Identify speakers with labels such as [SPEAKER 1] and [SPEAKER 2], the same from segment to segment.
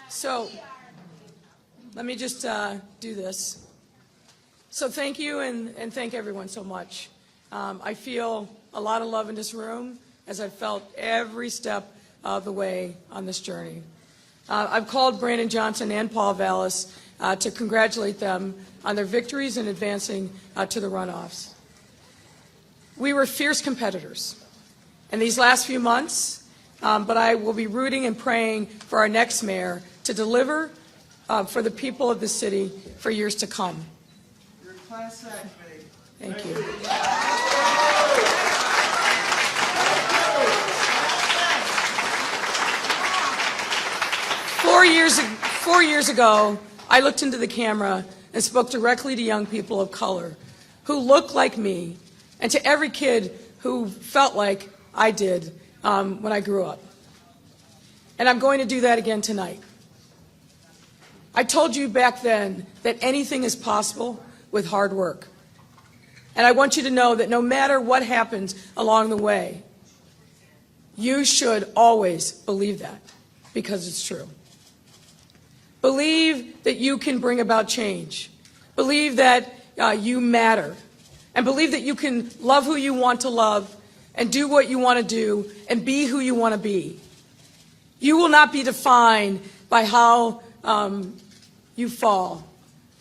[SPEAKER 1] So let me just do this. So thank you and thank everyone so much. I feel a lot of love in this room, as I've felt every step of the way on this journey. I've called Brandon Johnson and Paul Vallis to congratulate them on their victories in advancing to the runoffs. We were fierce competitors in these last few months, but I will be rooting and praying for our next mayor to deliver for the people of the city for years to come.
[SPEAKER 2] You're class act, babe.
[SPEAKER 1] Thank you. 4 years ago, I looked into the camera and spoke directly to young people of color who look like me, and to every kid who felt like I did when I grew up. And I'm going to do that again tonight. I told you back then that anything is possible with hard work. And I want you to know that no matter what happens along the way, you should always believe that, because it's true. Believe that you can bring about change. Believe that you matter. And believe that you can love who you want to love and do what you want to do and be who you want to be. You will not be defined by how you fall.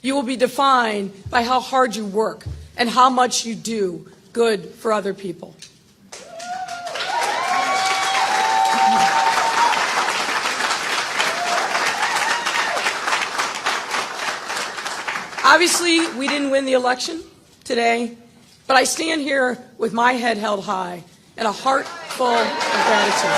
[SPEAKER 1] You will be defined by how hard you work and how much you do good for other people. Obviously, we didn't win the election today, but I stand here with my head held high and a heart full of gratitude.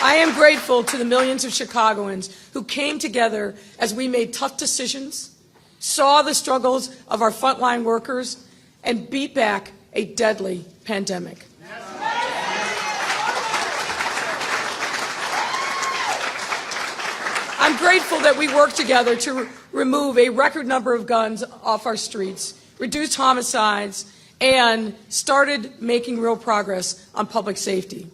[SPEAKER 1] I am grateful to the millions of Chicagoans who came together as we made tough decisions, saw the struggles of our frontline workers, and beat back a deadly pandemic. I'm grateful that we worked together to remove a record number of guns off our streets, reduced homicides, and started making real progress on public safety.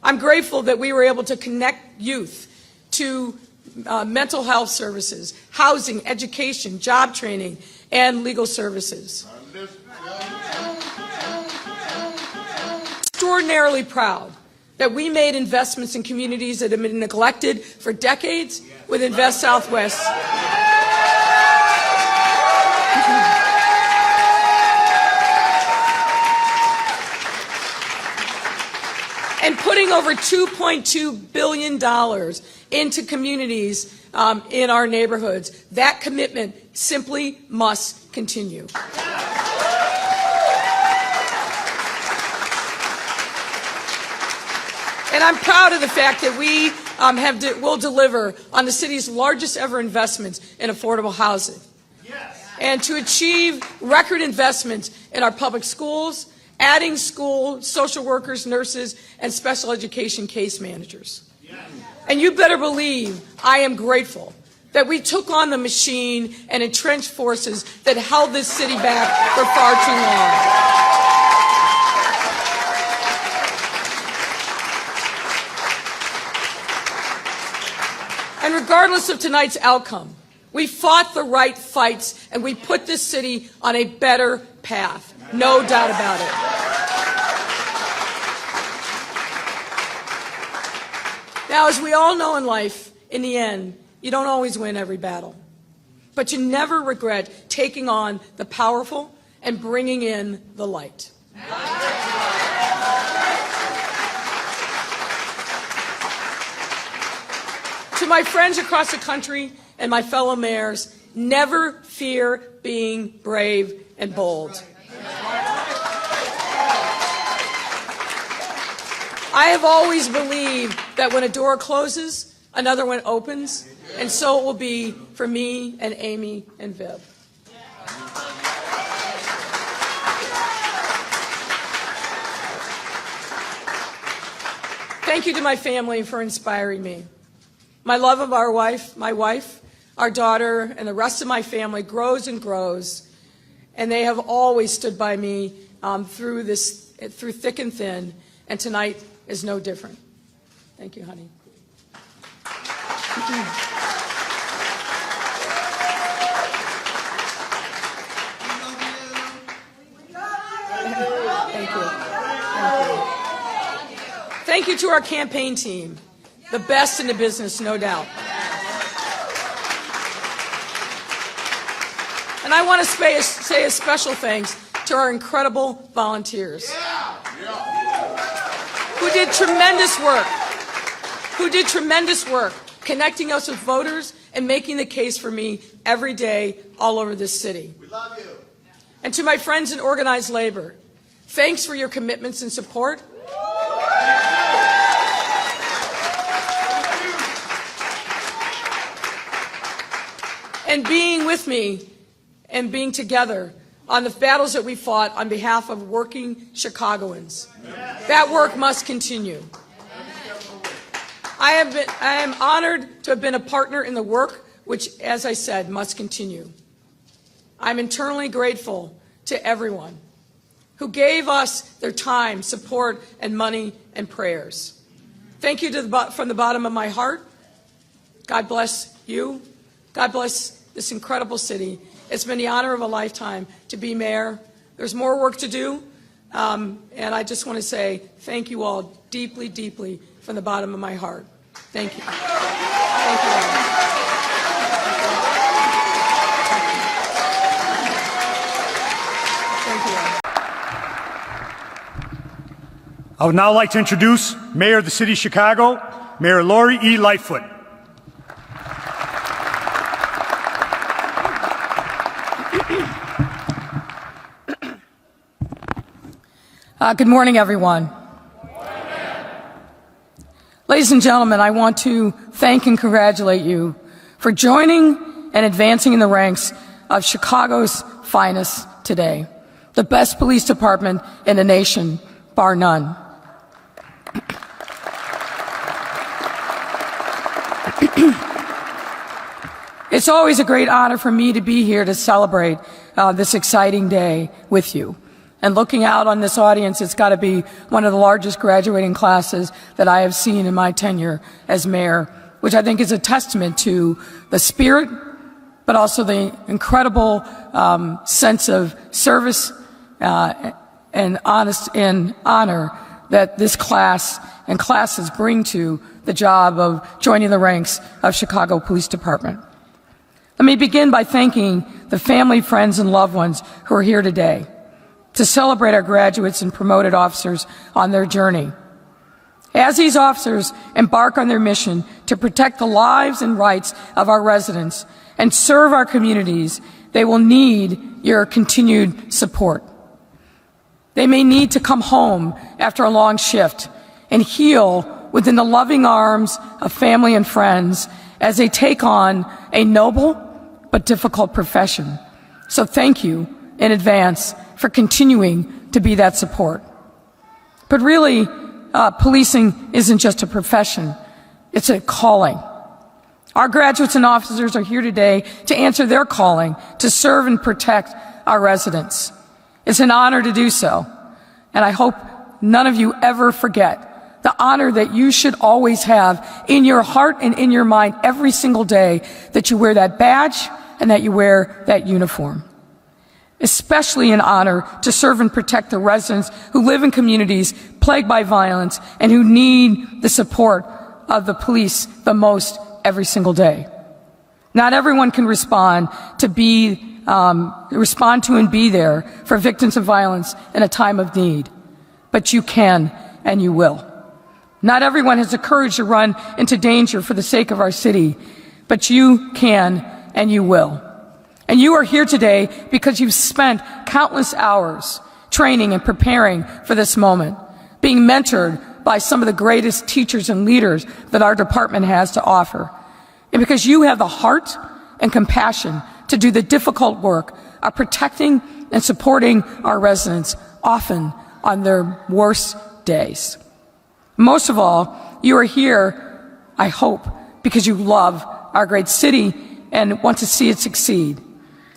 [SPEAKER 1] I'm grateful that we were able to connect youth to mental health services, housing, education, job training, and legal services. Extraordinarily proud that we made investments in communities that have been neglected for decades with Invest Southwest. And putting over $2.2 billion into communities in our neighborhoods. That commitment simply must continue. And I'm proud of the fact that we will deliver on the city's largest ever investments in affordable housing. Yes. And to achieve record investments in our public schools, adding school, social workers, nurses, and special education case managers. Yes. And you better believe I am grateful that we took on the machine and entrenched forces that held this city back for far too long. And regardless of tonight's outcome, we fought the right fights and we put this city on a better path. No doubt about it. Now, as we all know in life, in the end, you don't always win every battle. But you never regret taking on the powerful and bringing in the light. To my friends across the country and my fellow mayors, never fear being brave and bold. I have always believed that when a door closes, another one opens, and so it will be for me and Amy and Viv. Thank you to my family for inspiring me. My love of my wife, our daughter, and the rest of my family grows and grows, and they have always stood by me through this through thick and thin, and tonight is no different. Thank you, honey. Thank you. Thank you to our campaign team, the best in the business, no doubt. And I want to say a special thanks to our incredible volunteers who did tremendous work connecting us with voters and making the case for me every day all over this city.
[SPEAKER 3] We love you.
[SPEAKER 1] And to my friends in organized labor, thanks for your commitments and support. And being with me and being together on the battles that we fought on behalf of working Chicagoans. That work must continue. I am honored to have been a partner in the work, which, as I said, must continue. I'm eternally grateful to everyone who gave us their time, support, and money and prayers. Thank you from the bottom of my heart. God bless you. God bless this incredible city. It's been the honor of a lifetime to be mayor. There's more work to do, and I just want to say thank you all deeply, deeply from the bottom of my heart. Thank you. Thank you all. Thank you all.
[SPEAKER 4] I would now like to introduce Mayor of the City of Chicago, Mayor Lori E. Lightfoot.
[SPEAKER 1] Good morning, everyone. Ladies and gentlemen, I want to thank and congratulate you for joining and advancing in the ranks of Chicago's finest today, the best police department in the nation, bar none. It's always a great honor for me to be here to celebrate this exciting day with you. And looking out on this audience, it's got to be one of the largest graduating classes that I have seen in my tenure as mayor, which I think is a testament to the spirit, but also the incredible sense of service and honor that this class and classes bring to the job of joining the ranks of Chicago Police Department. Let me begin by thanking the family, friends, and loved ones who are here today to celebrate our graduates and promoted officers on their journey. As these officers embark on their mission to protect the lives and rights of our residents and serve our communities, they will need your continued support. They may need to come home after a long shift and heal within the loving arms of family and friends as they take on a noble but difficult profession. So thank you in advance for continuing to be that support. But really, policing isn't just a profession, it's a calling. Our graduates and officers are here today to answer their calling to serve and protect our residents. It's an honor to do so, and I hope none of you ever forget the honor that you should always have in your heart and in your mind every single day that you wear that badge and that you wear that uniform. Especially an honor to serve and protect the residents who live in communities plagued by violence and who need the support of the police the most every single day. Not everyone can respond to and be there for victims of violence in a time of need, but you can and you will. Not everyone has the courage to run into danger for the sake of our city, but you can and you will. And you are here today because you've spent countless hours training and preparing for this moment, being mentored by some of the greatest teachers and leaders that our department has to offer. And because you have the heart and compassion to do the difficult work of protecting and supporting our residents, often on their worst days. Most of all, you are here, I hope, because you love our great city and want to see it succeed.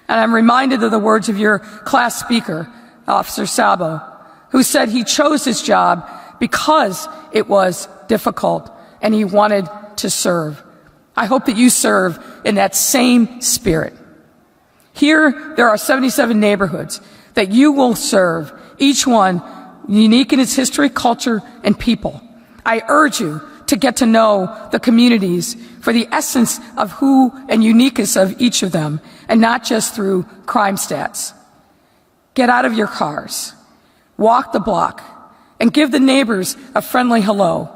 [SPEAKER 1] And I'm reminded of the words of your class speaker, Officer Sabo, who said he chose this job because it was difficult and he wanted to serve. I hope that you serve in that same spirit. Here, there are 77 neighborhoods that you will serve, each one unique in its history, culture, and people. I urge you to get to know the communities for the essence of who and uniqueness of each of them, and not just through crime stats. Get out of your cars, walk the block, and give the neighbors a friendly hello.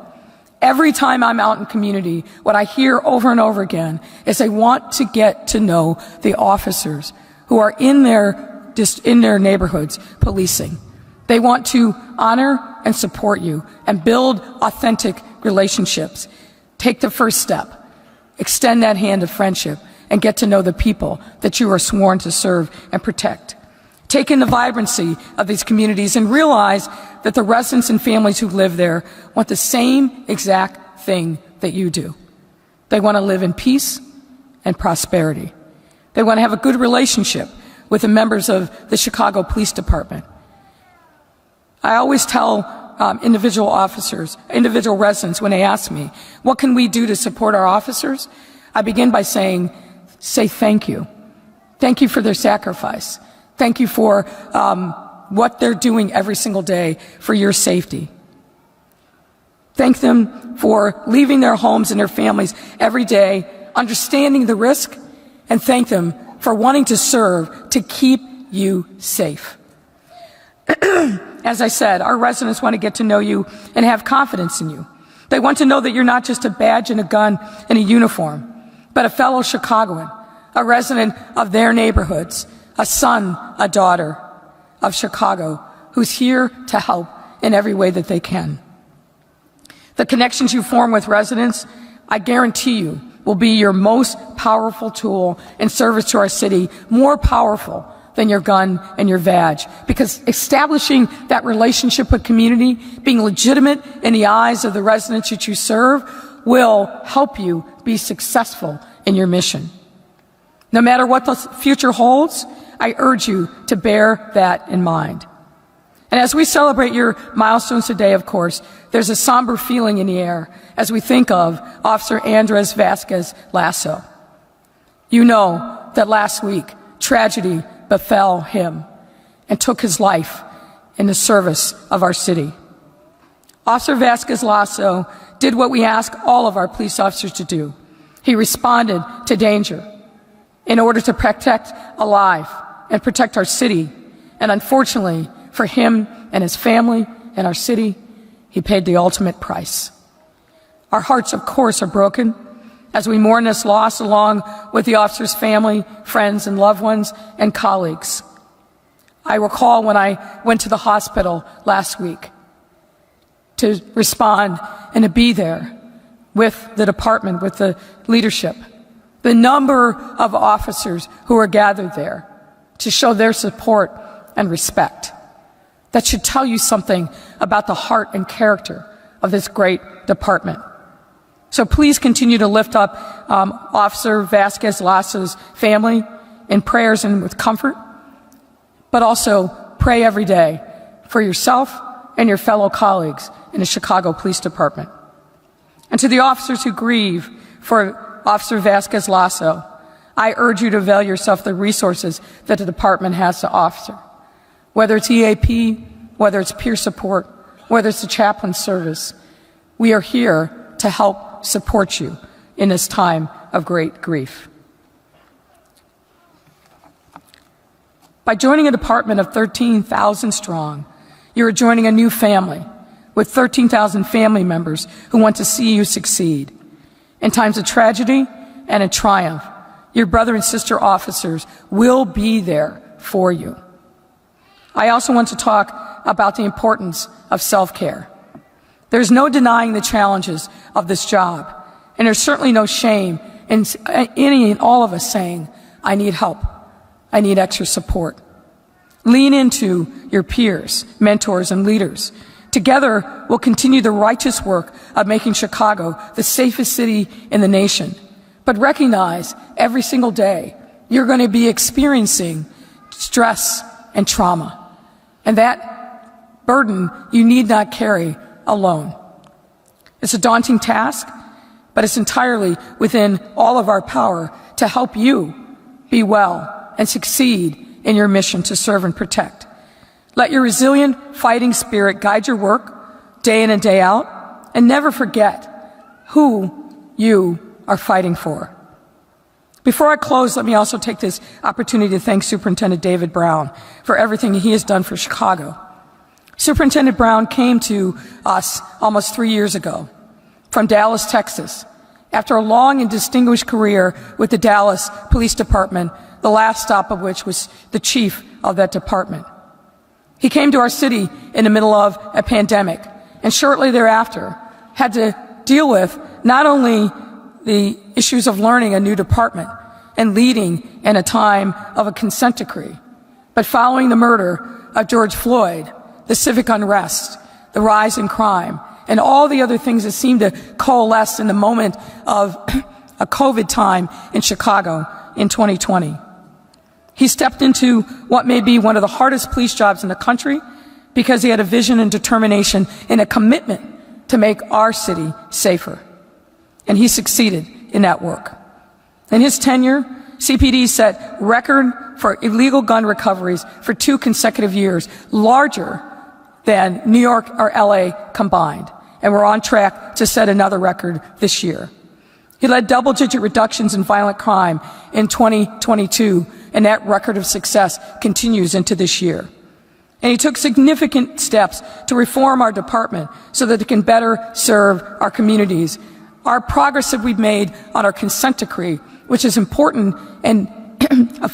[SPEAKER 1] Every time I'm out in community, what I hear over and over again is they want to get to know the officers who are in their neighborhoods policing. They want to honor and support you and build authentic relationships. Take the first step. Extend that hand of friendship and get to know the people that you are sworn to serve and protect. Take in the vibrancy of these communities and realize that the residents and families who live there want the same exact thing that you do. They want to live in peace and prosperity. They want to have a good relationship with the members of the Chicago Police Department. I always tell individual residents when they ask me, what can we do to support our officers? I begin by say thank you. Thank you for their sacrifice. Thank you for what they're doing every single day for your safety. Thank them for leaving their homes and their families every day, understanding the risk, and thank them for wanting to serve to keep you safe. As I said, our residents want to get to know you and have confidence in you. They want to know that you're not just a badge and a gun and a uniform, but a fellow Chicagoan, a resident of their neighborhoods, a son, a daughter of Chicago, who's here to help in every way that they can. The connections you form with residents, I guarantee you, will be your most powerful tool in service to our city, more powerful than your gun and your badge, because establishing that relationship with community, being legitimate in the eyes of the residents that you serve, will help you be successful in your mission. No matter what the future holds, I urge you to bear that in mind. And as we celebrate your milestones today, of course, there's a somber feeling in the air as we think of Officer Andres Vasquez Lasso. You know that last week, tragedy befell him and took his life in the service of our city. Officer Vasquez Lasso did what we ask all of our police officers to do. He responded to danger in order to protect a life and protect our city. And unfortunately, for him and his family and our city, he paid the ultimate price. Our hearts, of course, are broken as we mourn this loss along with the officer's family, friends, and loved ones, and colleagues. I recall when I went to the hospital last week to respond and to be there with the department, with the leadership, the number of officers who were gathered there to show their support and respect. That should tell you something about the heart and character of this great department. So please continue to lift up Officer Vasquez Lasso's family in prayers and with comfort, but also pray every day for yourself and your fellow colleagues in the Chicago Police Department. And to the officers who grieve for Officer Vasquez Lasso, I urge you to avail yourself of the resources that the department has to offer. Whether it's EAP, whether it's peer support, whether it's the chaplain service, we are here to help support you in this time of great grief. By joining a department of 13,000 strong, you are joining a new family with 13,000 family members who want to see you succeed. In times of tragedy and in triumph, your brother and sister officers will be there for you. I also want to talk about the importance of self-care. There's no denying the challenges of this job, and there's certainly no shame in any and all of us saying, I need help, I need extra support. Lean into your peers, mentors, and leaders. Together, we'll continue the righteous work of making Chicago the safest city in the nation. But recognize every single day you're going to be experiencing stress and trauma. And that burden you need not carry alone. It's a daunting task, but it's entirely within all of our power to help you be well and succeed in your mission to serve and protect. Let your resilient fighting spirit guide your work day in and day out, and never forget who you are fighting for. Before I close, let me also take this opportunity to thank Superintendent David Brown for everything he has done for Chicago. Superintendent Brown came to us almost 3 years ago from Dallas, Texas, after a long and distinguished career with the Dallas Police Department, the last stop of which was the chief of that department. He came to our city in the middle of a pandemic, and shortly thereafter had to deal with not only the issues of learning a new department and leading in a time of a consent decree, but following the murder of George Floyd, the civic unrest, the rise in crime, and all the other things that seem to coalesce in the moment of a COVID time in Chicago in 2020. He stepped into what may be one of the hardest police jobs in the country because he had a vision and determination and a commitment to make our city safer. And he succeeded in that work. In his tenure, CPD set record for illegal gun recoveries for 2 consecutive years, larger than New York or LA combined. And we're on track to set another record this year. He led double-digit reductions in violent crime in 2022, and that record of success continues into this year. And he took significant steps to reform our department so that it can better serve our communities. Our progress that we've made on our consent decree, which is important and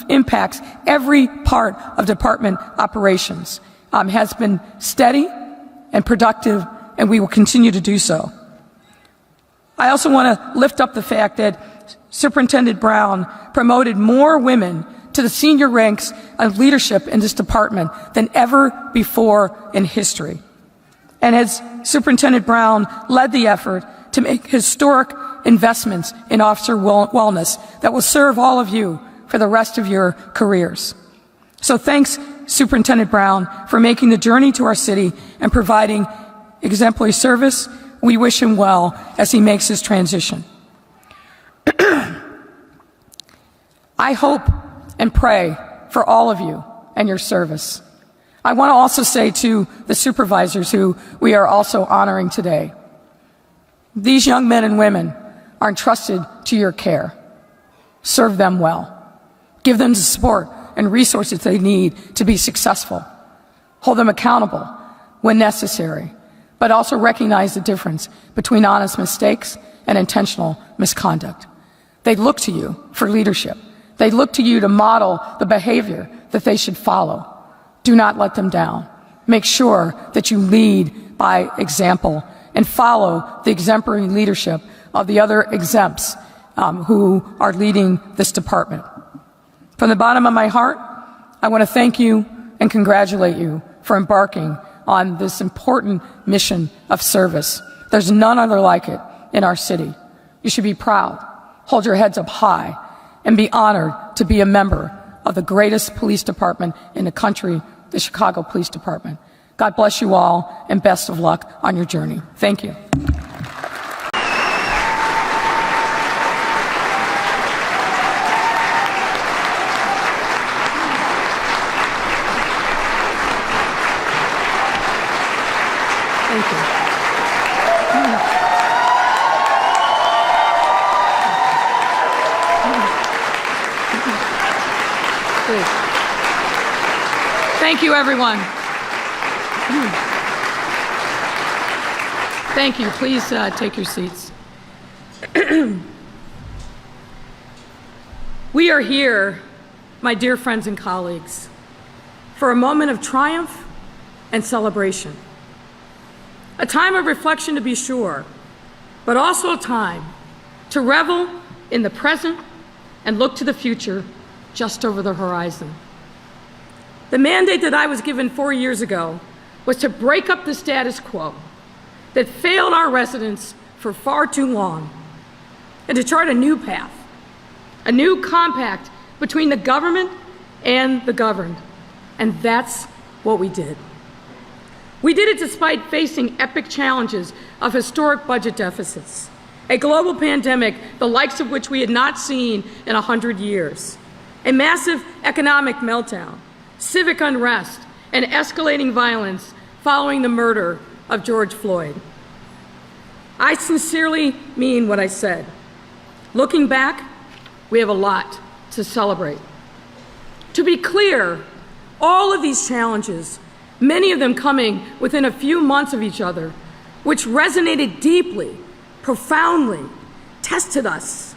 [SPEAKER 1] impacts every part of department operations, has been steady and productive, and we will continue to do so. I also want to lift up the fact that Superintendent Brown promoted more women to the senior ranks of leadership in this department than ever before in history. And as Superintendent Brown led the effort to make historic investments in officer wellness that will serve all of you for the rest of your careers. So thanks, Superintendent Brown, for making the journey to our city and providing exemplary service. We wish him well as he makes his transition. I hope and pray for all of you and your service. I want to also say to the supervisors who we are also honoring today, these young men and women are entrusted to your care. Serve them well. Give them the support and resources they need to be successful. Hold them accountable when necessary, but also recognize the difference between honest mistakes and intentional misconduct. They look to you for leadership. They look to you to model the behavior that they should follow. Do not let them down. Make sure that you lead by example and follow the exemplary leadership of the other exempts who are leading this department. From the bottom of my heart, I want to thank you and congratulate you for embarking on this important mission of service. There's none other like it in our city. You should be proud, hold your heads up high, and be honored to be a member of the greatest police department in the country, the Chicago Police Department. God bless you all, and best of luck on your journey. Thank you. Thank you. Good. Thank you, everyone. Thank you. Please take your seats. We are here, my dear friends and colleagues, for a moment of triumph and celebration. A time of reflection, to be sure, but also a time to revel in the present and look to the future just over the horizon. The mandate that I was given 4 years ago was to break up the status quo that failed our residents for far too long, and to chart a new path, a new compact between the government and the governed. And that's what we did. We did it despite facing epic challenges of historic budget deficits, a global pandemic, the likes of which we had not seen in 100 years, a massive economic meltdown, civic unrest, and escalating violence following the murder of George Floyd. I sincerely mean what I said. Looking back, we have a lot to celebrate. To be clear, all of these challenges, many of them coming within a few months of each other, which resonated deeply, profoundly, tested us,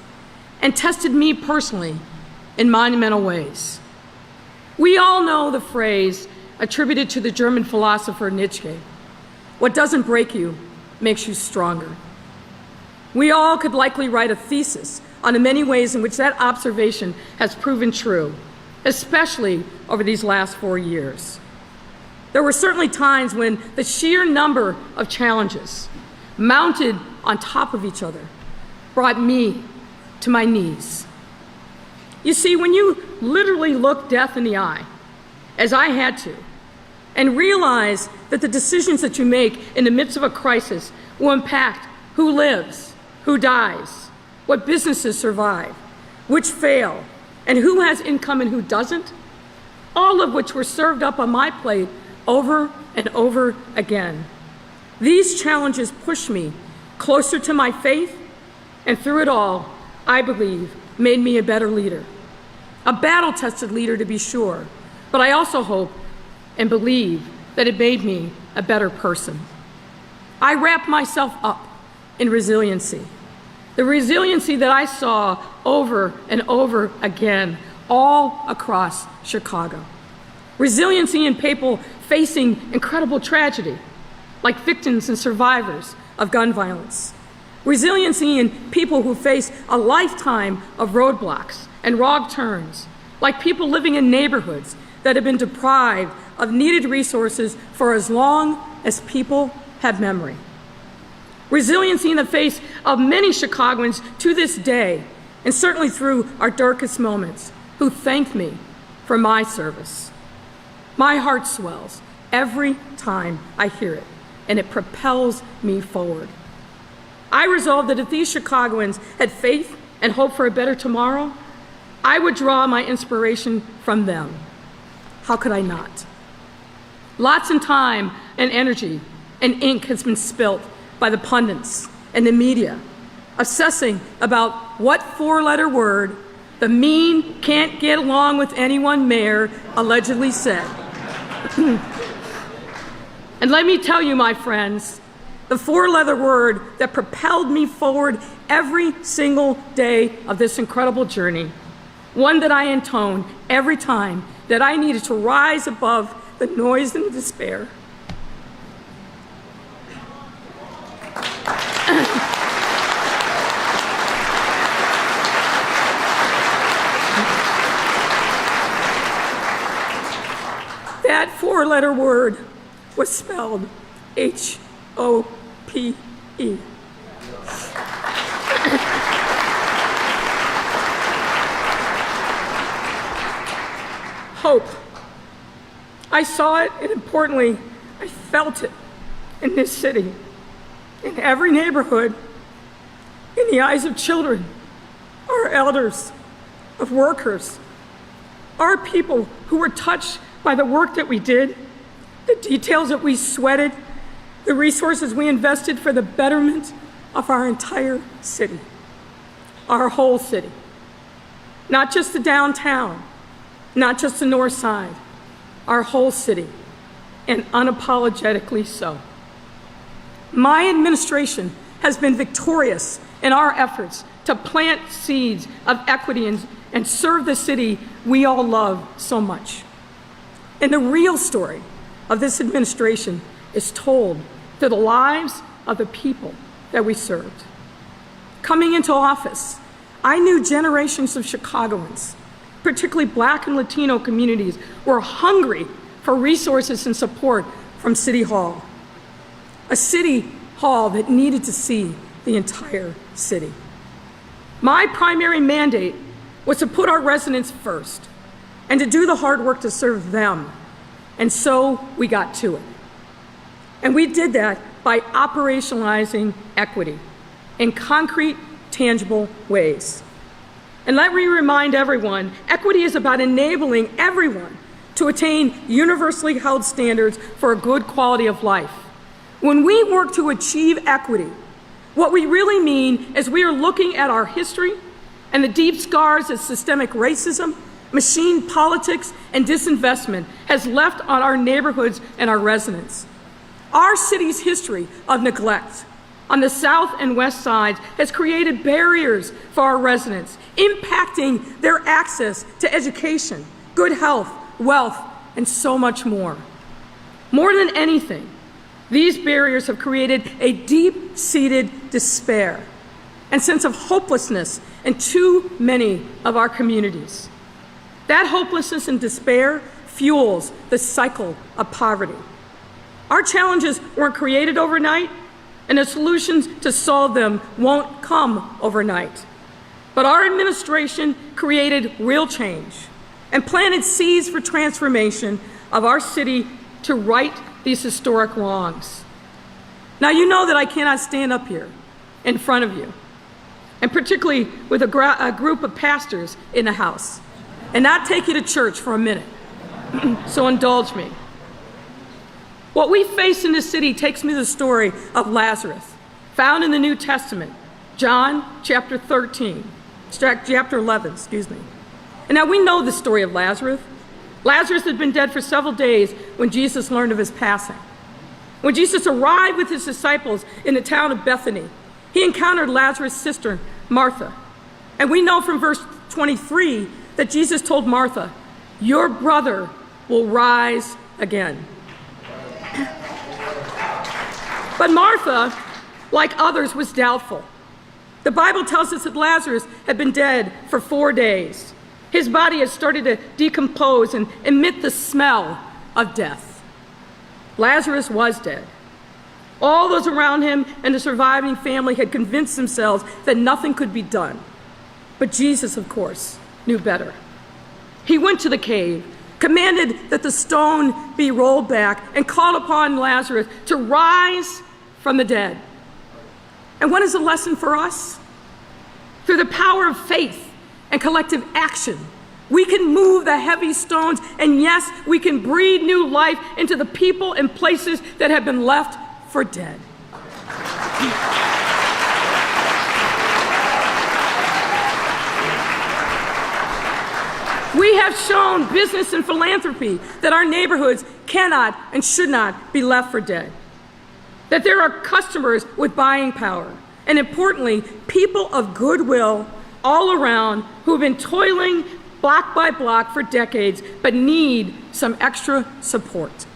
[SPEAKER 1] and tested me personally in monumental ways. We all know the phrase attributed to the German philosopher Nietzsche, "What doesn't break you makes you stronger." We all could likely write a thesis on the many ways in which that observation has proven true, especially over these last 4 years. There were certainly times when the sheer number of challenges mounted on top of each other brought me to my knees. You see, when you literally look death in the eye, as I had to, and realize that the decisions that you make in the midst of a crisis will impact who lives, who dies, what businesses survive, which fail, and who has income and who doesn't, all of which were served up on my plate over and over again. These challenges push me closer to my faith, and through it all, I believe, made me a better leader. A battle-tested leader, to be sure, but I also hope and believe that it made me a better person. I wrapped myself up in resiliency. The resiliency that I saw over and over again all across Chicago. Resiliency in people facing incredible tragedy, like victims and survivors of gun violence. Resiliency in people who face a lifetime of roadblocks and wrong turns, like people living in neighborhoods that have been deprived of needed resources for as long as people have memory. Resiliency in the face of many Chicagoans to this day, and certainly through our darkest moments, who thank me for my service. My heart swells every time I hear it, and it propels me forward. I resolved that if these Chicagoans had faith and hope for a better tomorrow, I would draw my inspiration from them. How could I not? Lots of time and energy and ink has been spilt by the pundits and the media, obsessing about what four-letter word the mean can't get along with anyone mayor allegedly said. And let me tell you, my friends, the four-letter word that propelled me forward every single day of this incredible journey, one that I intoned every time that I needed to rise above the noise and the despair. That four-letter word was spelled H-O-P-E. Hope. I saw it, and importantly, I felt it in this city, in every neighborhood, in the eyes of children, our elders, of workers, our people who were touched by the work that we did, the details that we sweated, the resources we invested for the betterment of our entire city, our whole city. Not just the downtown, not just the north side, our whole city, and unapologetically so. My administration has been victorious in our efforts to plant seeds of equity and serve the city we all love so much. And the real story of this administration is told through the lives of the people that we served. Coming into office, I knew generations of Chicagoans, particularly Black and Latino communities, were hungry for resources and support from City Hall, a City Hall that needed to see the entire city. My primary mandate was to put our residents first and to do the hard work to serve them, and so we got to it. And we did that by operationalizing equity in concrete, tangible ways. And let me remind everyone, equity is about enabling everyone to attain universally held standards for a good quality of life. When we work to achieve equity, what we really mean is we are looking at our history and the deep scars that systemic racism, machine politics, and disinvestment has left on our neighborhoods and our residents. Our city's history of neglect on the south and west sides has created barriers for our residents, impacting their access to education, good health, wealth, and so much more. More than anything, these barriers have created a deep-seated despair and sense of hopelessness in too many of our communities. That hopelessness and despair fuels the cycle of poverty. Our challenges weren't created overnight, and the solutions to solve them won't come overnight. But our administration created real change and planted seeds for transformation of our city to right these historic wrongs. Now, you know that I cannot stand up here in front of you, and particularly with a group of pastors in the house, and not take you to church for a minute. So indulge me. What we face in this city takes me to the story of Lazarus, found in the New Testament, John chapter 11, excuse me. And now we know the story of Lazarus. Lazarus had been dead for several days when Jesus learned of his passing. When Jesus arrived with his disciples in the town of Bethany, he encountered Lazarus' sister, Martha. And we know from verse 23 that Jesus told Martha, "Your brother will rise again." But Martha, like others, was doubtful. The Bible tells us that Lazarus had been dead for 4 days. His body had started to decompose and emit the smell of death. Lazarus was dead. All those around him and the surviving family had convinced themselves that nothing could be done. But Jesus, of course, knew better. He went to the cave, commanded that the stone be rolled back, and called upon Lazarus to rise from the dead. And what is the lesson for us? Through the power of faith and collective action, we can move the heavy stones, and yes, we can breathe new life into the people and places that have been left for dead. We have shown business and philanthropy that our neighborhoods cannot and should not be left for dead. That there are customers with buying power, and importantly, people of goodwill all around who have been toiling block by block for decades but need some extra support.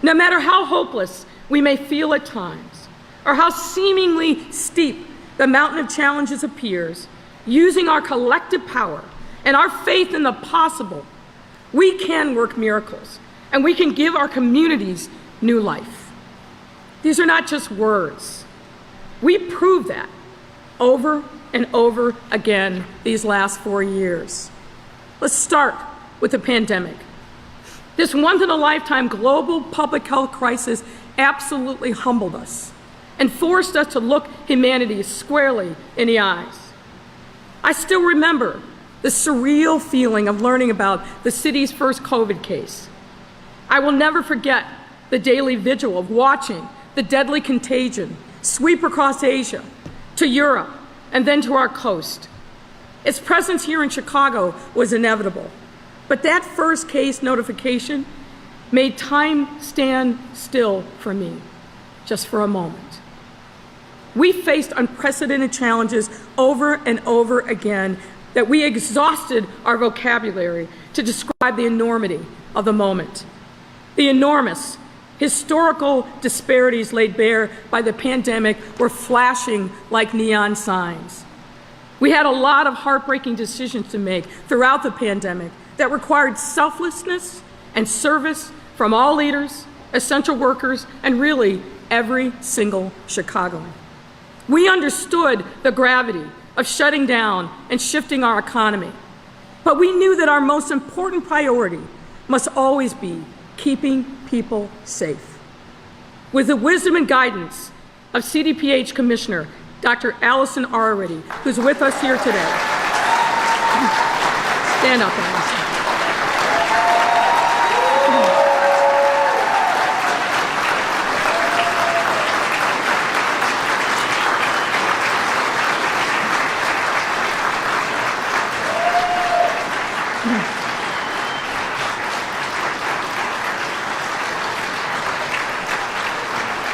[SPEAKER 1] No matter how hopeless we may feel at times, or how seemingly steep the mountain of challenges appears, using our collective power and our faith in the possible, we can work miracles, and we can give our communities new life. These are not just words. We prove that over and over again these last 4 years. Let's start with the pandemic. This once-in-a-lifetime global public health crisis absolutely humbled us and forced us to look humanity squarely in the eyes. I still remember the surreal feeling of learning about the city's first COVID case. I will never forget the daily vigil of watching the deadly contagion sweep across Asia, to Europe, and then to our coast. Its presence here in Chicago was inevitable, but that first case notification made time stand still for me, just for a moment. We faced unprecedented challenges over and over again that we exhausted our vocabulary to describe the enormity of the moment. The enormous historical disparities laid bare by the pandemic were flashing like neon signs. We had a lot of heartbreaking decisions to make throughout the pandemic that required selflessness and service from all leaders, essential workers, and really every single Chicagoan. We understood the gravity of shutting down and shifting our economy, but we knew that our most important priority must always be keeping people safe. with the wisdom and guidance of CDPH Commissioner Dr. Allison Arwady, who's with us here today. Stand up, Allison.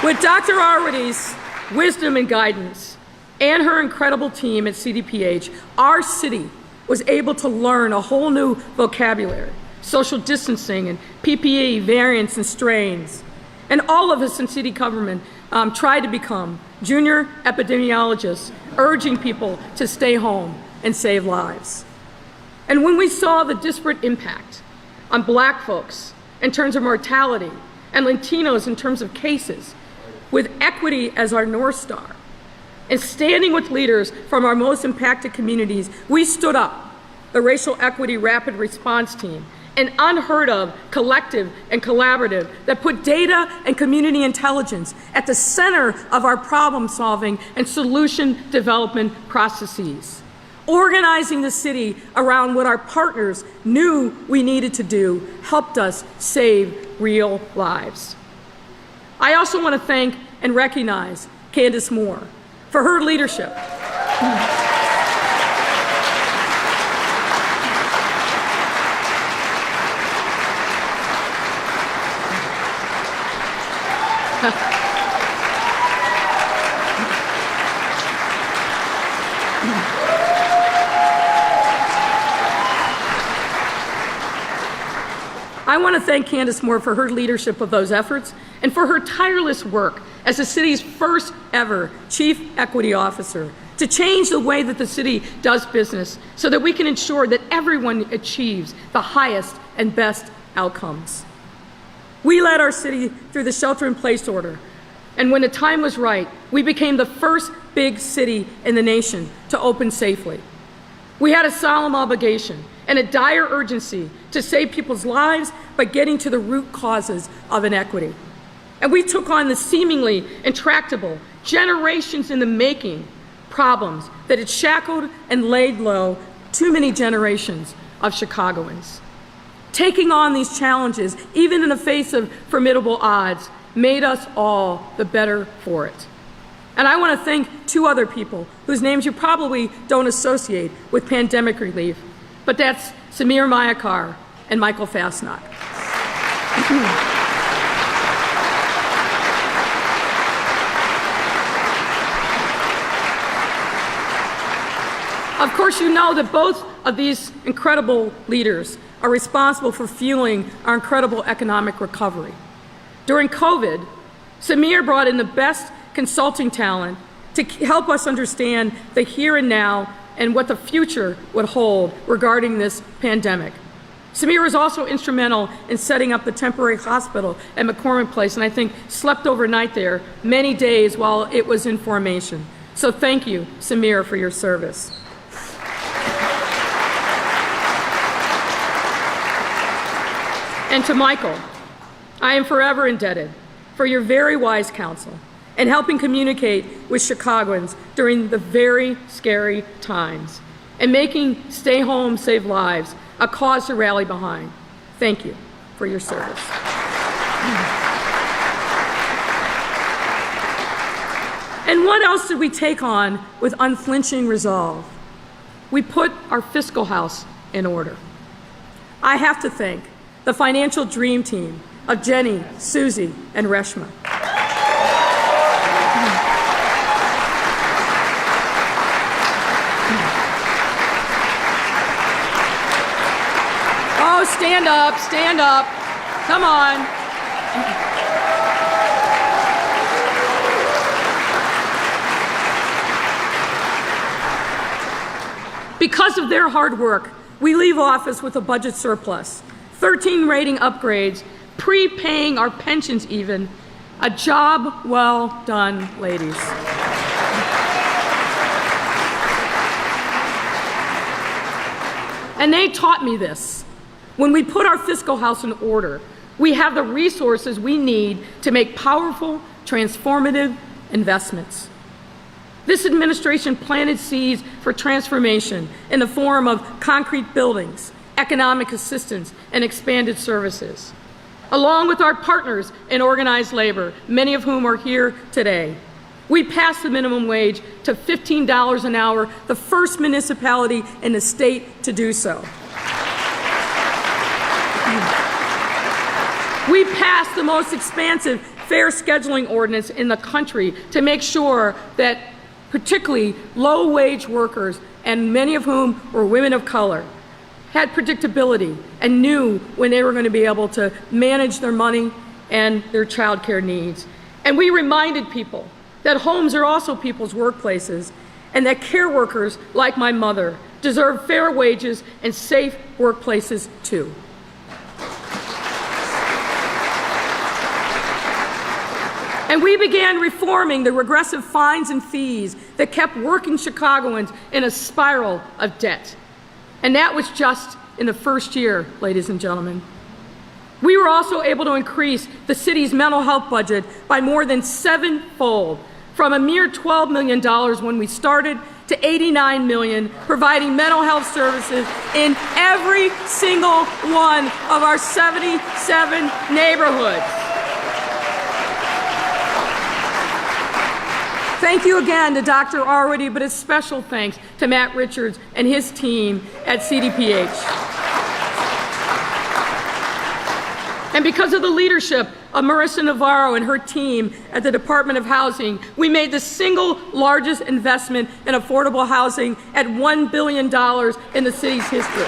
[SPEAKER 1] With Dr. Arwady's wisdom and guidance and her incredible team at CDPH, our city was able to learn a whole new vocabulary, social distancing and PPE, variants and strains. And all of us in city government tried to become junior epidemiologists, urging people to stay home and save lives. And when we saw the disparate impact on Black folks in terms of mortality and Latinos in terms of cases, with equity as our North Star, and standing with leaders from our most impacted communities, we stood up the Racial Equity Rapid Response Team, an unheard of collective and collaborative that put data and community intelligence at the center of our problem solving and solution development processes, organizing the city around what our partners knew we needed to do helped us save real lives. I also want to thank and recognize Candace Moore for her leadership. I want to thank Candace Moore for her leadership of those efforts and for her tireless work as the city's first ever Chief Equity Officer to change the way that the city does business so that we can ensure that everyone achieves the highest and best outcomes. We led our city through the shelter-in-place order, and when the time was right, we became the first big city in the nation to open safely. We had a solemn obligation and a dire urgency to save people's lives by getting to the root causes of inequity. And we took on the seemingly intractable, generations in the making problems that had shackled and laid low too many generations of Chicagoans. Taking on these challenges, even in the face of formidable odds, made us all the better for it. And I want to thank two other people whose names you probably don't associate with pandemic relief, but that's Samir Mayakar and Michael Fastnock. Of course, you know that both of these incredible leaders are responsible for fueling our incredible economic recovery. During COVID, Samir brought in the best consulting talent to help us understand the here and now and what the future would hold regarding this pandemic. Samir was also instrumental in setting up the temporary hospital at McCormick Place, and I think slept overnight there many days while it was in formation. So thank you, Samir, for your service. And to Michael, I am forever indebted for your very wise counsel and helping communicate with Chicagoans during the very scary times and making Stay Home, Save Lives a cause to rally behind. Thank you for your service. And what else did we take on with unflinching resolve? We put our fiscal house in order. I have to thank the financial dream team of Jenny, Susie, and Reshma. Oh, stand up, stand up. Come on. Because of their hard work, we leave office with a budget surplus, 13 rating upgrades, prepaying our pensions even. A job well done, ladies. And they taught me this. When we put our fiscal house in order, we have the resources we need to make powerful transformative investments. This administration planted seeds for transformation in the form of concrete buildings, economic assistance, and expanded services. Along with our partners in organized labor, many of whom are here today, we passed the minimum wage to $15 an hour, the first municipality in the state to do so. We passed the most expansive fair scheduling ordinance in the country to make sure that particularly low-wage workers, and many of whom were women of color, had predictability and knew when they were going to be able to manage their money and their child care needs. And we reminded people that homes are also people's workplaces and that care workers, like my mother, deserve fair wages and safe workplaces too. And we began reforming the regressive fines and fees that kept working Chicagoans in a spiral of debt. And that was just in the first year, ladies and gentlemen. We were also able to increase the city's mental health budget by more than sevenfold, from a mere $12 million when we started to $89 million, providing mental health services in every single one of our 77 neighborhoods. Thank you again to Dr. Arwady, but a special thanks to Matt Richards and his team at CDPH. And because of the leadership of Marissa Navarro and her team at the Department of Housing, we made the single largest investment in affordable housing at $1 billion in the city's history.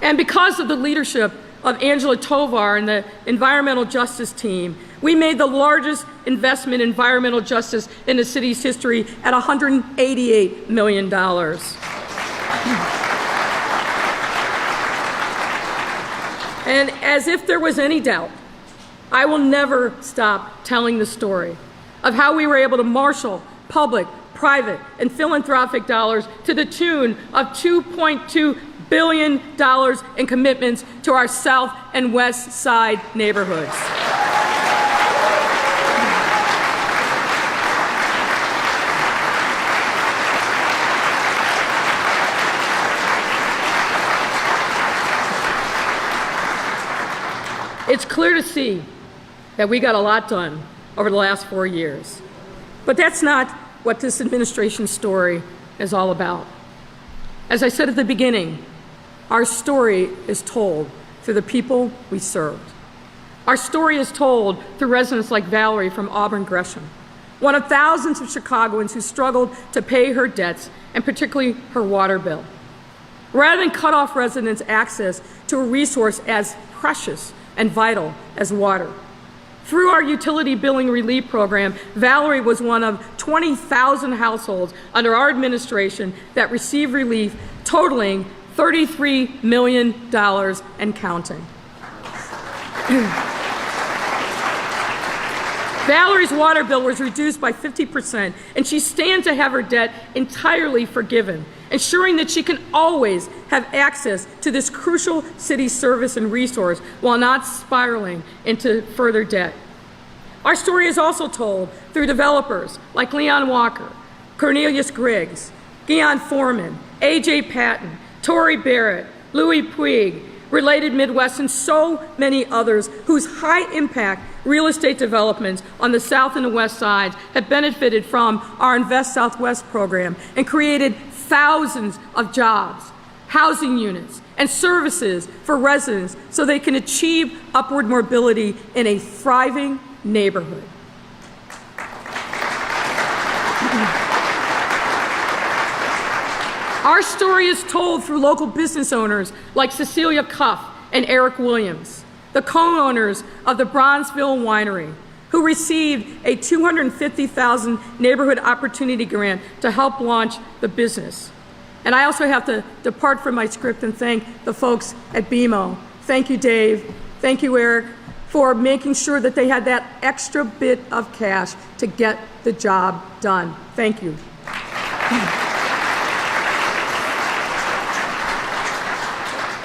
[SPEAKER 1] And because of the leadership of Angela Tovar and the environmental justice team, we made the largest investment in environmental justice in the city's history at $188 million. And as if there was any doubt, I will never stop telling the story of how we were able to marshal public, private, and philanthropic dollars to the tune of $2.2 billion in commitments to our South and West Side neighborhoods. It's clear to see that we got a lot done over the last 4 years. But that's not what this administration's story is all about. As I said at the beginning, our story is told through the people we served. Our story is told through residents like Valerie from Auburn Gresham, one of thousands of Chicagoans who struggled to pay her debts, and particularly her water bill. Rather than cut off residents' access to a resource as precious and vital as water, through our utility billing relief program, Valerie was one of 20,000 households under our administration that received relief totaling $33 million and counting. Valerie's water bill was reduced by 50%, and she stands to have her debt entirely forgiven, ensuring that she can always have access to this crucial city service and resource while not spiraling into further debt. Our story is also told through developers like Leon Walker, Cornelius Griggs, Guion Foreman, A.J. Patton, Tory Barrett, Louis Puig, Related Midwest, and so many others whose high-impact real estate developments on the South and the West sides have benefited from our Invest Southwest program and created thousands of jobs, housing units, and services for residents so they can achieve upward mobility in a thriving neighborhood. Our story is told through local business owners like Cecilia Cuff and Eric Williams, the co-owners of the Bronzeville Winery, who received a $250,000 neighborhood opportunity grant to help launch the business. And I also have to depart from my script and thank the folks at BMO. Thank you, Dave. Thank you, Eric, for making sure that they had that extra bit of cash to get the job done. Thank you.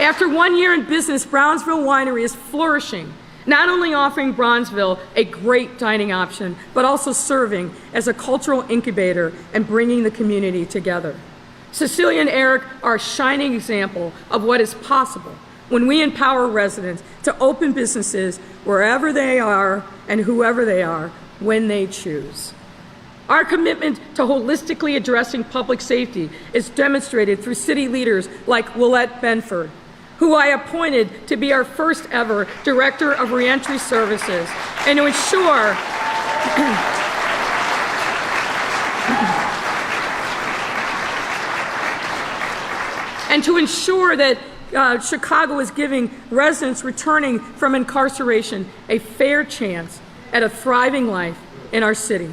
[SPEAKER 1] After 1 year in business, Brownsville Winery is flourishing, not only offering Bronzeville a great dining option, but also serving as a cultural incubator and bringing the community together. Cecilia and Eric are a shining example of what is possible when we empower residents to open businesses wherever they are and whoever they are when they choose. Our commitment to holistically addressing public safety is demonstrated through city leaders like Willette Benford, who I appointed to be our first ever Director of Reentry Services, and to ensure that Chicago is giving residents returning from incarceration a fair chance at a thriving life in our city.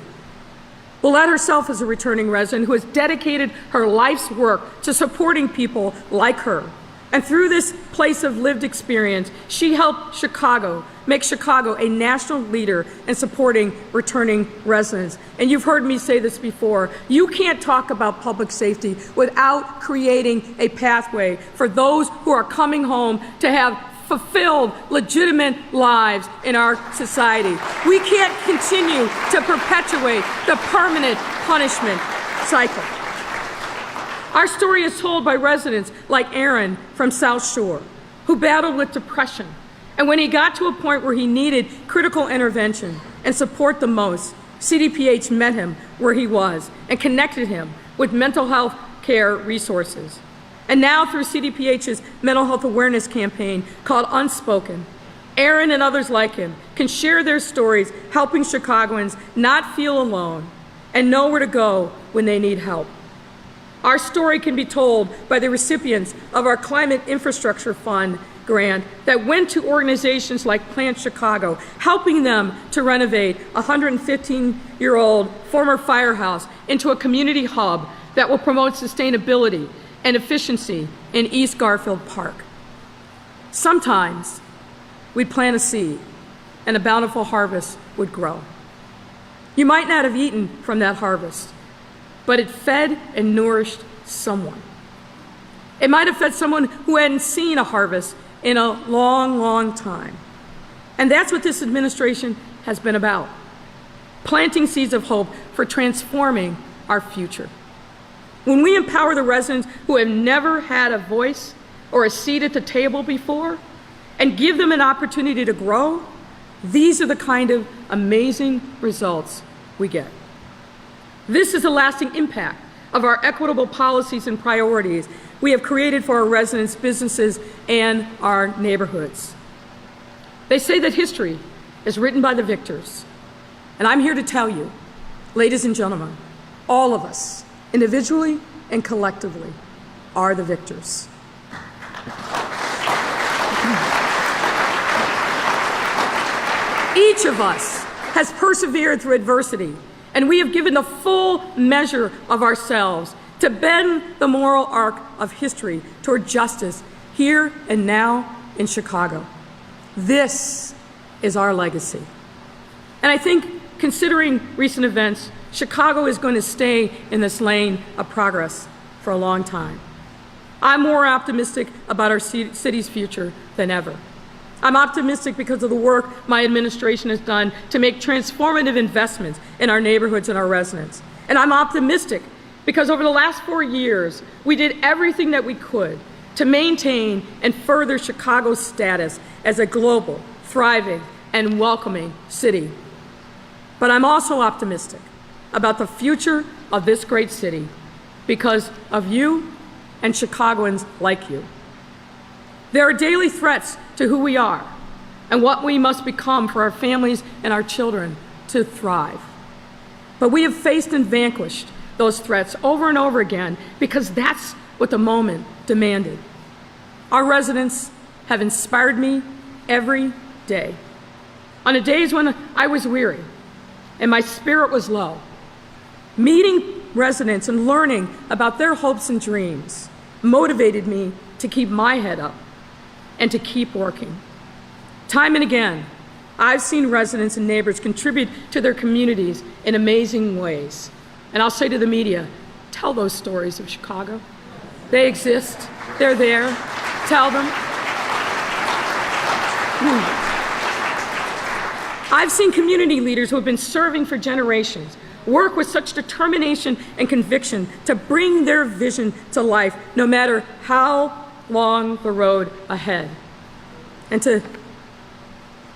[SPEAKER 1] Willette herself is a returning resident who has dedicated her life's work to supporting people like her. And through this place of lived experience, she helped make Chicago a national leader in supporting returning residents. And you've heard me say this before, you can't talk about public safety without creating a pathway for those who are coming home to have fulfilled, legitimate lives in our society. We can't continue to perpetuate the permanent punishment cycle. Our story is told by residents like Aaron from South Shore, who battled with depression. And when he got to a point where he needed critical intervention and support the most, CDPH met him where he was and connected him with mental health care resources. And now through CDPH's mental health awareness campaign called Unspoken, Aaron and others like him can share their stories, helping Chicagoans not feel alone and know where to go when they need help. Our story can be told by the recipients of our Climate Infrastructure Fund grant that went to organizations like Plant Chicago, helping them to renovate a 115-year-old former firehouse into a community hub that will promote sustainability and efficiency in East Garfield Park. Sometimes we'd plant a seed and a bountiful harvest would grow. You might not have eaten from that harvest, but it fed and nourished someone. It might have fed someone who hadn't seen a harvest in a long, long time. And that's what this administration has been about, planting seeds of hope for transforming our future. When we empower the residents who have never had a voice or a seat at the table before and give them an opportunity to grow, these are the kind of amazing results we get. This is the lasting impact of our equitable policies and priorities we have created for our residents, businesses, and our neighborhoods. They say that history is written by the victors. And I'm here to tell you, ladies and gentlemen, all of us, individually and collectively, are the victors. Each of us has persevered through adversity, and we have given the full measure of ourselves to bend the moral arc of history toward justice here and now in Chicago. This is our legacy. And I think, considering recent events, Chicago is going to stay in this lane of progress for a long time. I'm more optimistic about our city's future than ever. I'm optimistic because of the work my administration has done to make transformative investments in our neighborhoods and our residents. And I'm optimistic because over the last 4 years, we did everything that we could to maintain and further Chicago's status as a global, thriving, and welcoming city. But I'm also optimistic about the future of this great city because of you and Chicagoans like you. There are daily threats to who we are and what we must become for our families and our children to thrive. But we have faced and vanquished those threats over and over again because that's what the moment demanded. Our residents have inspired me every day. On the days when I was weary and my spirit was low, meeting residents and learning about their hopes and dreams motivated me to keep my head up and to keep working. Time and again, I've seen residents and neighbors contribute to their communities in amazing ways. And I'll say to the media, tell those stories of Chicago. They exist, they're there. tell them. I've seen community leaders who have been serving for generations work with such determination and conviction to bring their vision to life, no matter how long the road ahead. And to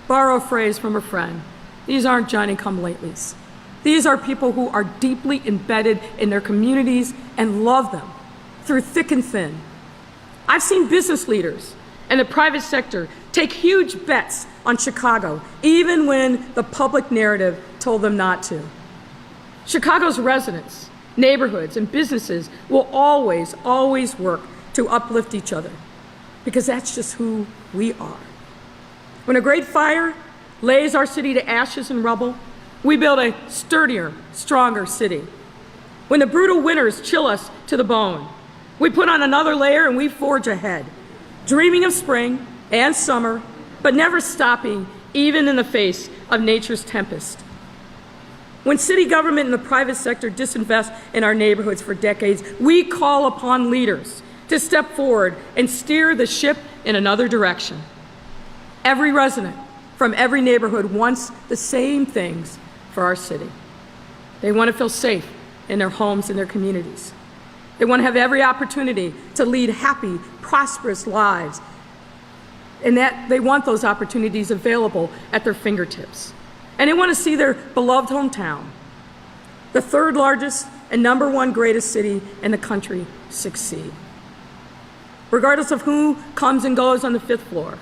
[SPEAKER 1] borrow a phrase from a friend, these aren't Johnny-come-latelys. These are people who are deeply embedded in their communities and love them through thick and thin. I've seen business leaders and the private sector take huge bets on Chicago, even when the public narrative told them not to. Chicago's residents, neighborhoods, and businesses will always, always work to uplift each other, because that's just who we are. When a great fire lays our city to ashes and rubble, we build a sturdier, stronger city. When the brutal winters chill us to the bone, we put on another layer and we forge ahead, dreaming of spring and summer, but never stopping even in the face of nature's tempest. When city government and the private sector disinvest in our neighborhoods for decades, we call upon leaders to step forward and steer the ship in another direction. Every resident from every neighborhood wants the same things for our city. They want to feel safe in their homes and their communities. They want to have every opportunity to lead happy, prosperous lives, and that they want those opportunities available at their fingertips. And they want to see their beloved hometown, the third largest and number one greatest city in the country, succeed. Regardless of who comes and goes on the fifth floor,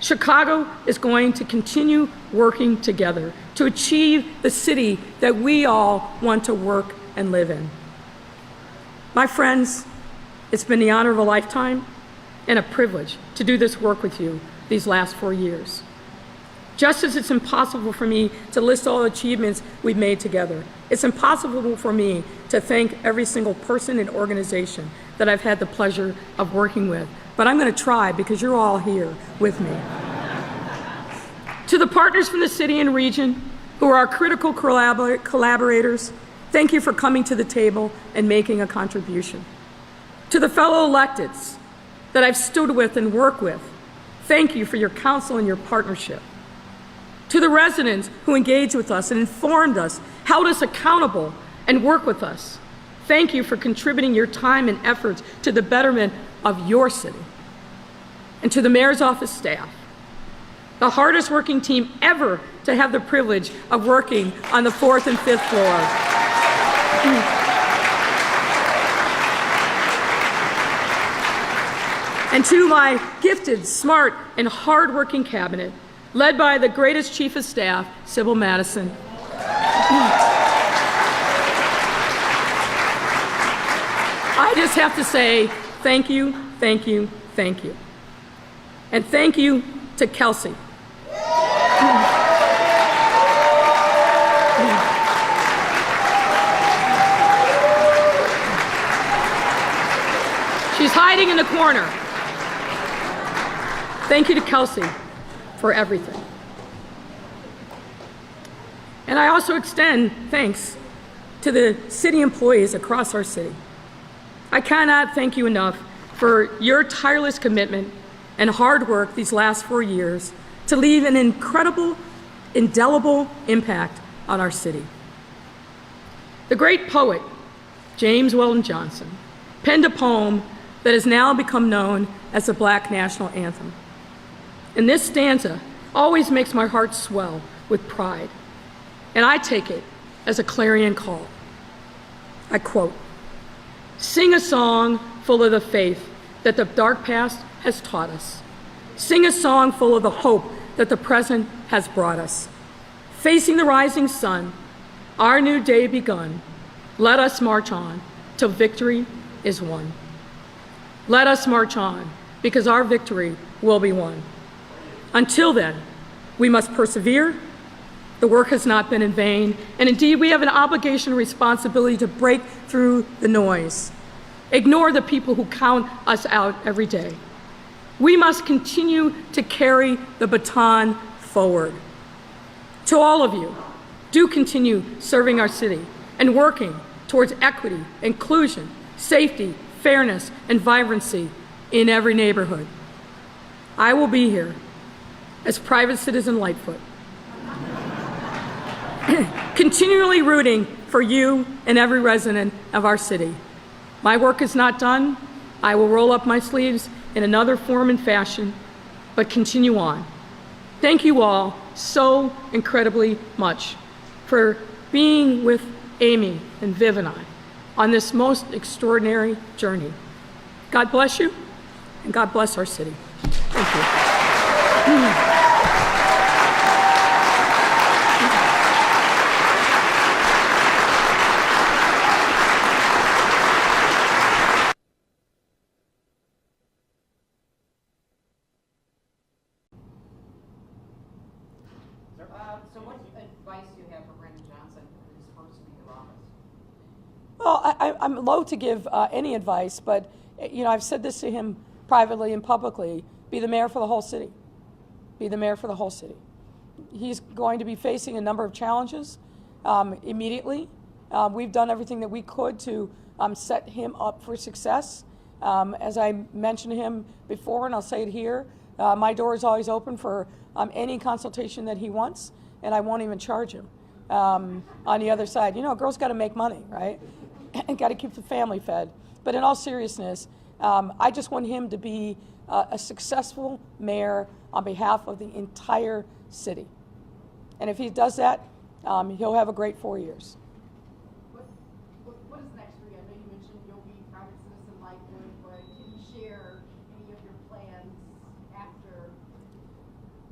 [SPEAKER 1] Chicago is going to continue working together to achieve the city that we all want to work and live in. My friends, it's been the honor of a lifetime and a privilege to do this work with you these last 4 years. Just as it's impossible for me to list all the achievements we've made together, it's impossible for me to thank every single person and organization that I've had the pleasure of working with. But I'm going to try, because you're all here with me. To the partners from the city and region who are our critical collaborators, thank you for coming to the table and making a contribution. To the fellow electeds that I've stood with and worked with, thank you for your counsel and your partnership. To the residents who engaged with us and informed us, held us accountable, and worked with us, thank you for contributing your time and efforts to the betterment of your city. And to the mayor's office staff, the hardest working team ever to have the privilege of working on the 4th and 5th floor. And to my gifted, smart, and hardworking cabinet, led by the greatest chief of staff, Sybil Madison. I just have to say thank you, thank you, thank you. And thank you to Kelsey. She's hiding in the corner. Thank you to Kelsey for everything. And I also extend thanks to the city employees across our city. I cannot thank you enough for your tireless commitment and hard work these last 4 years to leave an incredible, indelible impact on our city. The great poet, James Weldon Johnson, penned a poem that has now become known as the Black National Anthem. And this stanza always makes my heart swell with pride, and I take it as a clarion call. I quote, "Sing a song full of the faith that the dark past has taught us. Sing a song full of the hope that the present has brought us. Facing the rising sun, our new day begun, let us march on till victory is won. Let us march on, because our victory will be won. Until then, we must persevere. The work has not been in vain, and indeed we have an obligation and responsibility to break through the noise. Ignore the people who count us out every day. We must continue to carry the baton forward. To all of you, do continue serving our city and working towards equity, inclusion, safety, fairness, and vibrancy in every neighborhood. I will be here as private citizen Lightfoot, continually rooting for you and every resident of our city. My work is not done. I will roll up my sleeves in another form and fashion, but continue on. Thank you all so incredibly much for being with Amy and Viv and I on this most extraordinary journey. God bless you, and God bless our city. Thank you.
[SPEAKER 3] So what advice do you have for Brandon Johnson in his first week of office?
[SPEAKER 1] Well, I'm loath to give any advice, but I've said this to him privately and publicly: be the mayor for the whole city. Be the mayor for the whole city. He's going to be facing a number of challenges immediately. We've done everything that we could to set him up for success. As I mentioned to him before, and I'll say it here, my door is always open for any consultation that he wants, and I won't even charge him. On the other side, a girl's got to make money, right? And got to keep the family fed. But in all seriousness, I just want him to be a successful mayor on behalf of the entire city. And if he does that, he'll have a great 4 years.
[SPEAKER 3] What is next for you? I know you mentioned you'll be private citizen Lightfoot, but can you share any of your plans after?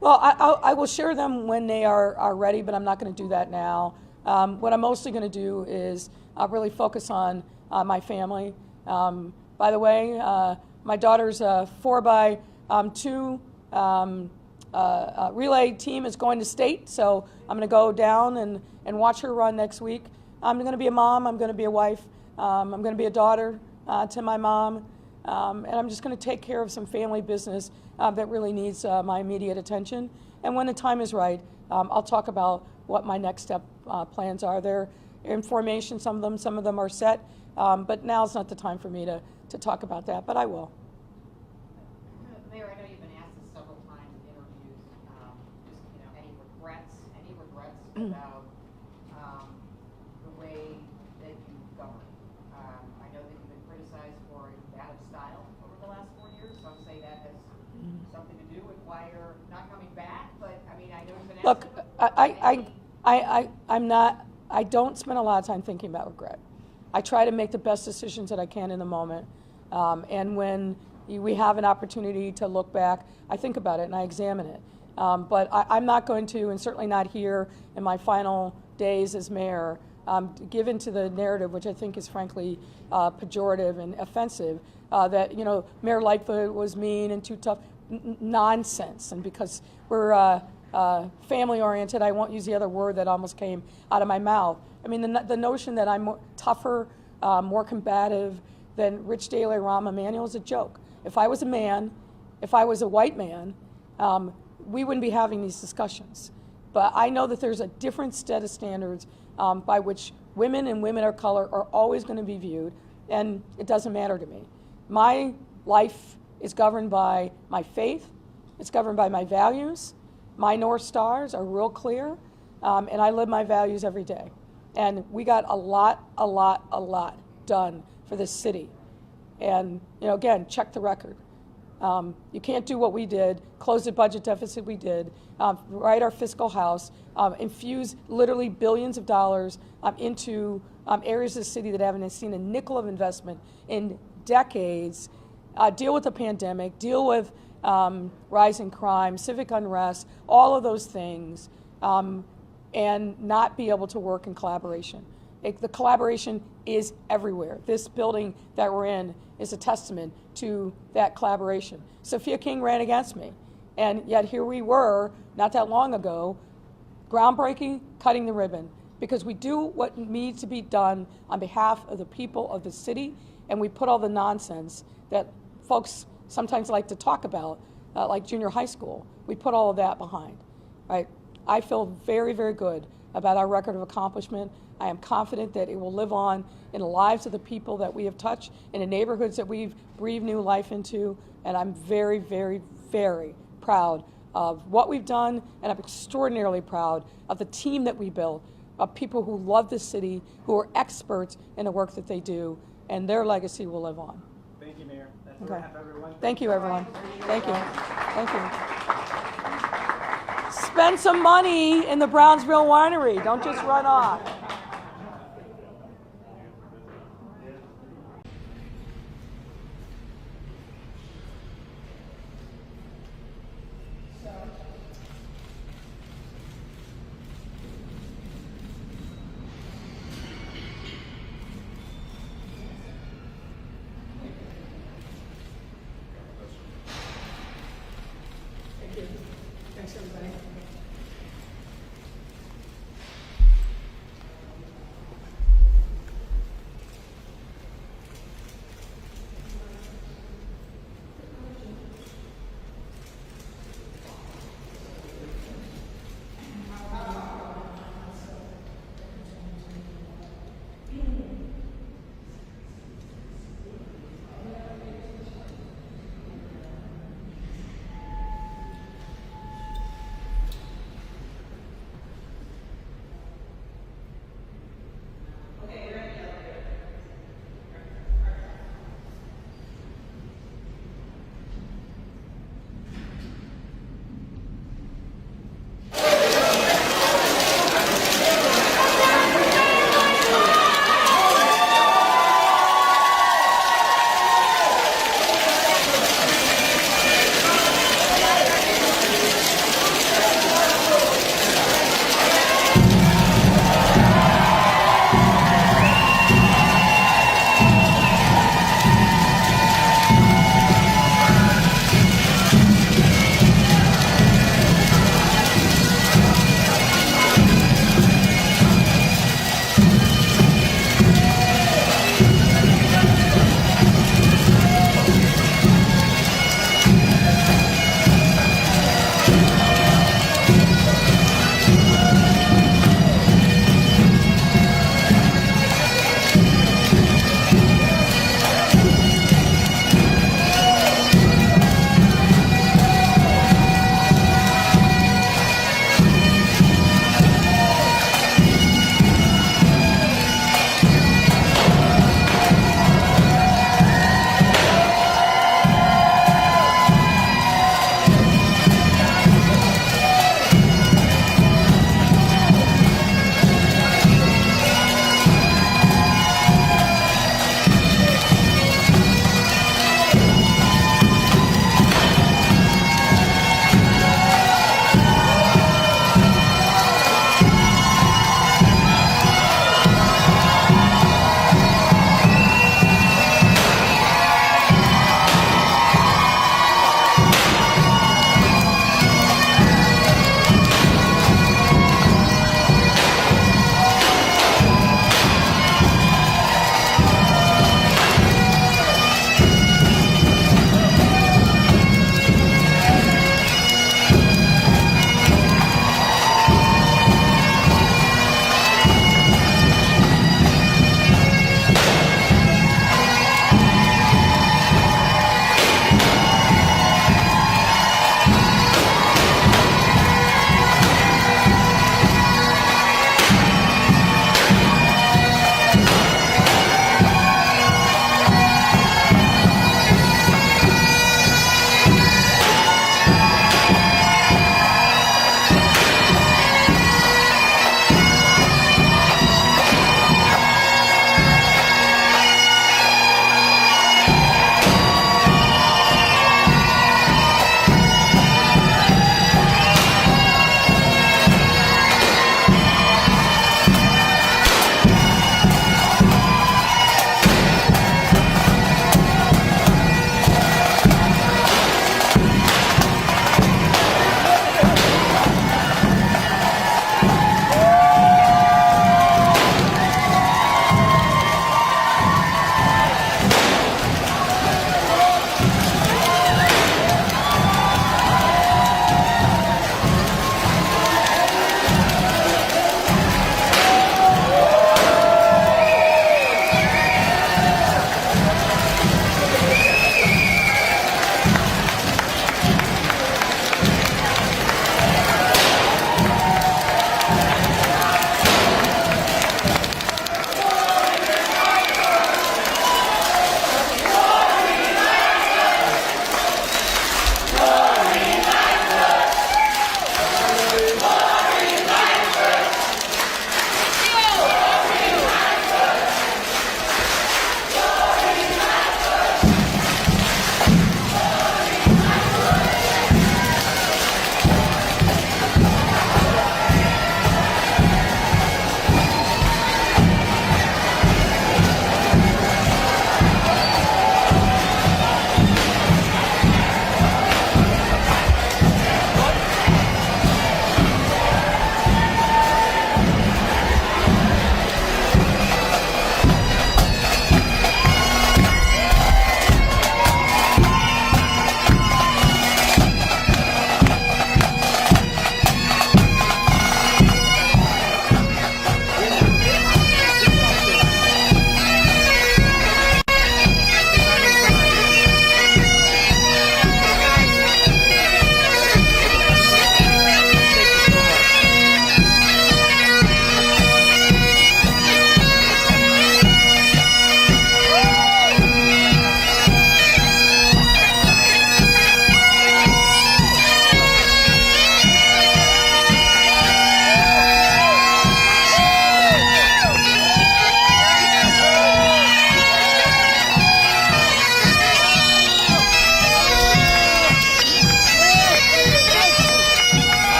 [SPEAKER 1] Well, I will share them when they are ready, but I'm not going to do that now. What I'm mostly going to do is really focus on my family. By the way, my daughter's 4x2 relay team is going to state, so I'm going to go down and watch her run next week. I'm going to be a mom. I'm going to be a wife. I'm going to be a daughter to my mom. And I'm just going to take care of some family business that really needs my immediate attention. And when the time is right, I'll talk about what my next step plans are. They're information, some of them are set, but now's not the time for me to talk about that, but I will.
[SPEAKER 3] Mayor, I know you've been asked this several times in interviews, just, any regrets about the way that you govern. I know that you've been criticized for a bad style over the last 4 years. Some say that has something to do with why you're not coming back, but I know you've been asked.
[SPEAKER 1] Look, I don't spend a lot of time thinking about regret. I try to make the best decisions that I can in the moment. And when we have an opportunity to look back, I think about it and I examine it. But I'm not going to, and certainly not here in my final days as mayor, give into the narrative, which I think is frankly pejorative and offensive, that Mayor Lightfoot was mean and too tough. Nonsense. And because we're family-oriented, I won't use the other word that almost came out of my mouth. The notion that I'm tougher, more combative than Rich Daley Rahm Emanuel is a joke. If I was a man, if I was a white man, we wouldn't be having these discussions. But I know that there's a different set of standards by which women and women of color are always going to be viewed, and it doesn't matter to me. My life is governed by my faith. It's governed by my values. My North Stars are real clear, and I live my values every day. And we got a lot done for this city. And, again, check the record. You can't do what we did, close the budget deficit we did, write our fiscal house, infuse literally billions of dollars into areas of the city that haven't seen a nickel of investment in decades, deal with the pandemic, deal with rising crime, civic unrest, all of those things, and not be able to work in collaboration. The collaboration is everywhere. This building that we're in is a testament to that collaboration. Sophia King ran against me, and yet here we were, not that long ago, groundbreaking, cutting the ribbon, because we do what needs to be done on behalf of the people of the city, and we put all the nonsense that folks sometimes like to talk about, like junior high school. We put all of that behind, right? I feel very, very good about our record of accomplishment. I am confident that it will live on in the lives of the people that we have touched, in the neighborhoods that we've breathed new life into, and I'm very, very, very proud of what we've done, and I'm extraordinarily proud of the team that we built, of people who love this city, who are experts in the work that they do, and their legacy will live on.
[SPEAKER 5] Thank you, Mayor. That's a
[SPEAKER 1] Okay.
[SPEAKER 5] wrap, everyone.
[SPEAKER 1] Thank you, everyone. Thank you. Thank you. Spend some money in the Brownsville Winery. Don't just run off. Thank you. Thanks, everybody.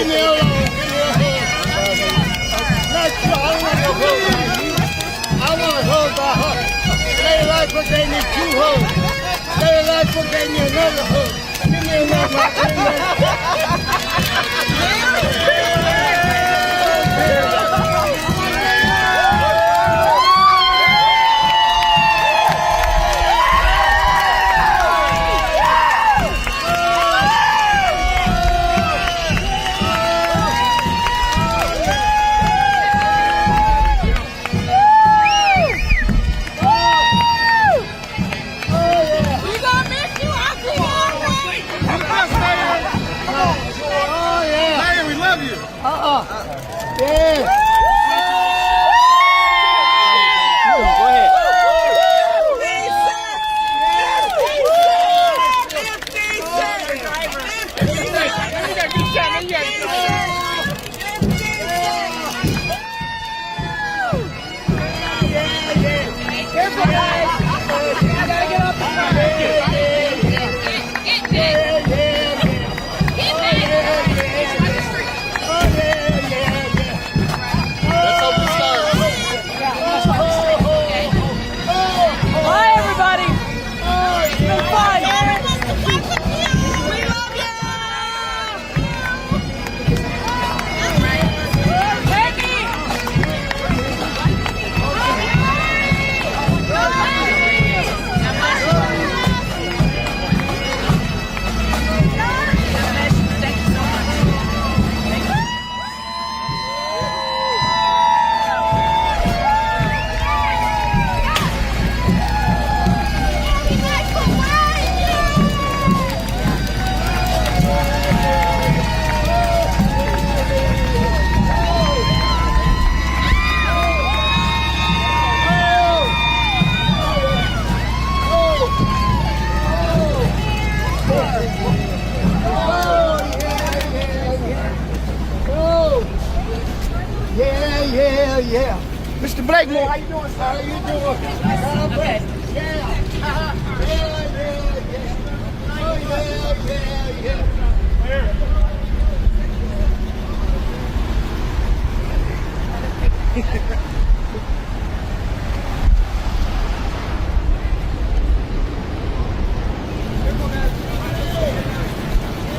[SPEAKER 5] Leave me alone. Give me a hug. Not you. I don't want no hug like you. I want a hug by her. Lady Lightfoot gave me 2 hugs. Lady Lightfoot gave me another hug. Give me another hug. Yeah. Mr. Blakemore, how you doing, sir? How you doing? Okay. Yeah.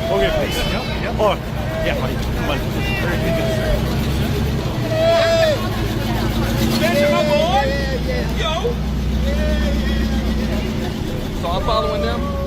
[SPEAKER 5] Oh,
[SPEAKER 4] Okay, please. Yep. Oh, yeah, buddy. Come on. Very good.
[SPEAKER 6] That's my boy. Yo. So I'm following them.